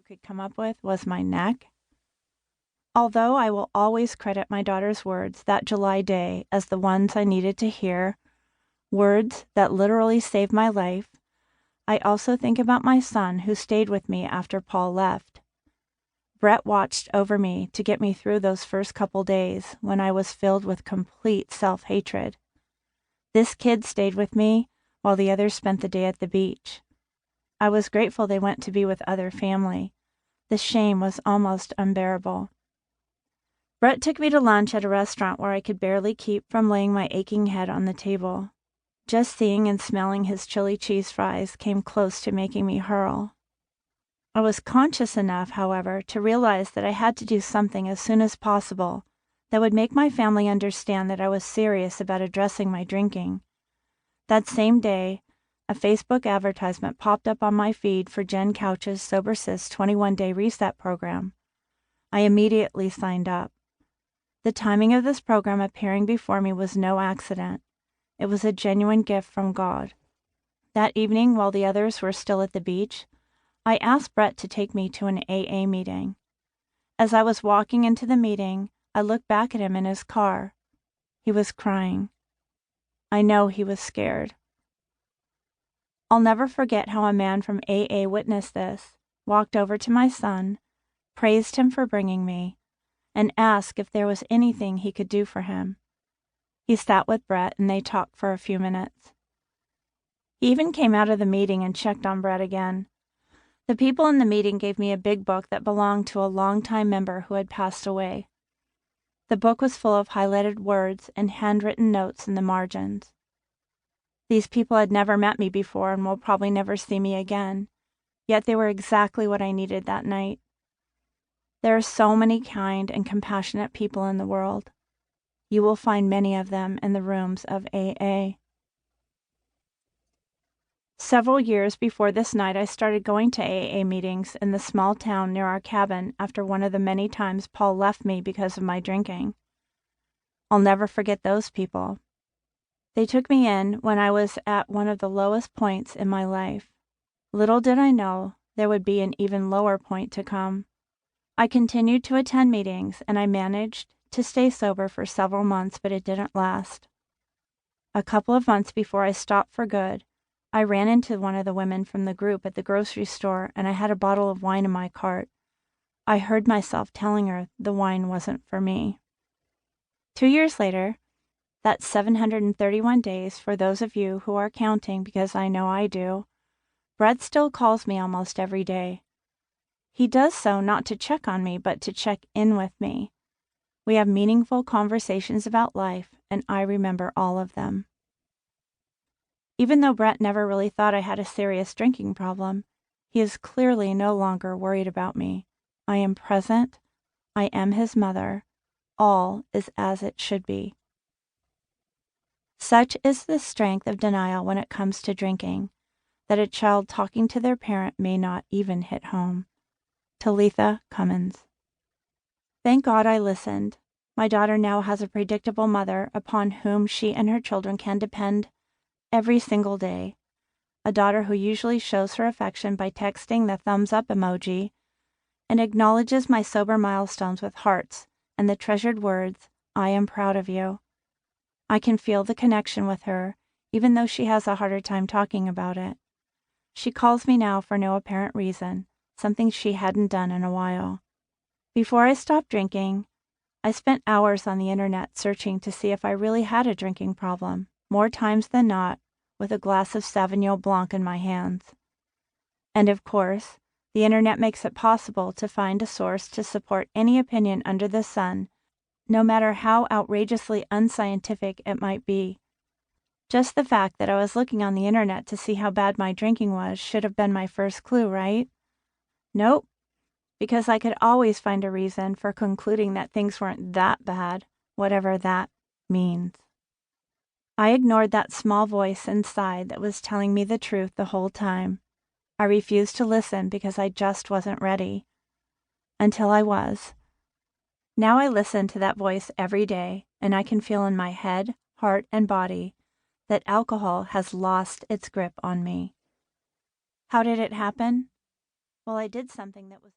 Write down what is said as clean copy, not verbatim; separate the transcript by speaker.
Speaker 1: could come up with was my neck. Although I will always credit my daughter's words that July day as the ones I needed to hear, words that literally saved my life, I also think about my son who stayed with me after Paul left. Brett watched over me to get me through those first couple days when I was filled with complete self-hatred. This kid stayed with me while the others spent the day at the beach. I was grateful they went to be with other family. The shame was almost unbearable. Brett took me to lunch at a restaurant where I could barely keep from laying my aching head on the table. Just seeing and smelling his chili cheese fries came close to making me hurl. I was conscious enough, however, to realize that I had to do something as soon as possible that would make my family understand that I was serious about addressing my drinking. That same day, a Facebook advertisement popped up on my feed for Jen Couch's Sober Sis 21-Day Reset program. I immediately signed up. The timing of this program appearing before me was no accident. It was a genuine gift from God. That evening, while the others were still at the beach, I asked Brett to take me to an AA meeting. As I was walking into the meeting, I looked back at him in his car. He was crying. I know he was scared. I'll never forget how a man from AA witnessed this, walked over to my son, praised him for bringing me, and asked if there was anything he could do for him. He sat with Brett and they talked for a few minutes. He even came out of the meeting and checked on Brett again. The people in the meeting gave me a big book that belonged to a longtime member who had passed away. The book was full of highlighted words and handwritten notes in the margins. These people had never met me before and will probably never see me again, yet they were exactly what I needed that night. There are so many kind and compassionate people in the world. You will find many of them in the rooms of AA. Several years before this night, I started going to AA meetings in the small town near our cabin after one of the many times Paul left me because of my drinking. I'll never forget those people. They took me in when I was at one of the lowest points in my life. Little did I know there would be an even lower point to come. I continued to attend meetings, and I managed to stay sober for several months, but it didn't last. A couple of months before I stopped for good, I ran into one of the women from the group at the grocery store, and I had a bottle of wine in my cart. I heard myself telling her the wine wasn't for me. 2 years later, that's 731 days for those of you who are counting, because I know I do, Brett still calls me almost every day. He does so not to check on me, but to check in with me. We have meaningful conversations about life, and I remember all of them. Even though Brett never really thought I had a serious drinking problem, he is clearly no longer worried about me. I am present. I am his mother. All is as it should be. Such is the strength of denial when it comes to drinking, that a child talking to their parent may not even hit home. Talitha Cummins. Thank God I listened. My daughter now has a predictable mother upon whom she and her children can depend every single day. A daughter who usually shows her affection by texting the thumbs up emoji and acknowledges my sober milestones with hearts and the treasured words, "I am proud of you." I can feel the connection with her, even though she has a harder time talking about it. She calls me now for no apparent reason, something she hadn't done in a while. Before I stopped drinking, I spent hours on the internet searching to see if I really had a drinking problem, more times than not, with a glass of Sauvignon Blanc in my hands. And of course, the internet makes it possible to find a source to support any opinion under the sun, no matter how outrageously unscientific it might be. Just the fact that I was looking on the internet to see how bad my drinking was should have been my first clue, right? Nope, because I could always find a reason for concluding that things weren't that bad, whatever that means. I ignored that small voice inside that was telling me the truth the whole time. I refused to listen because I just wasn't ready. Until I was. Now I listen to that voice every day, and I can feel in my head, heart, and body that alcohol has lost its grip on me. How did it happen? Well, I did something that was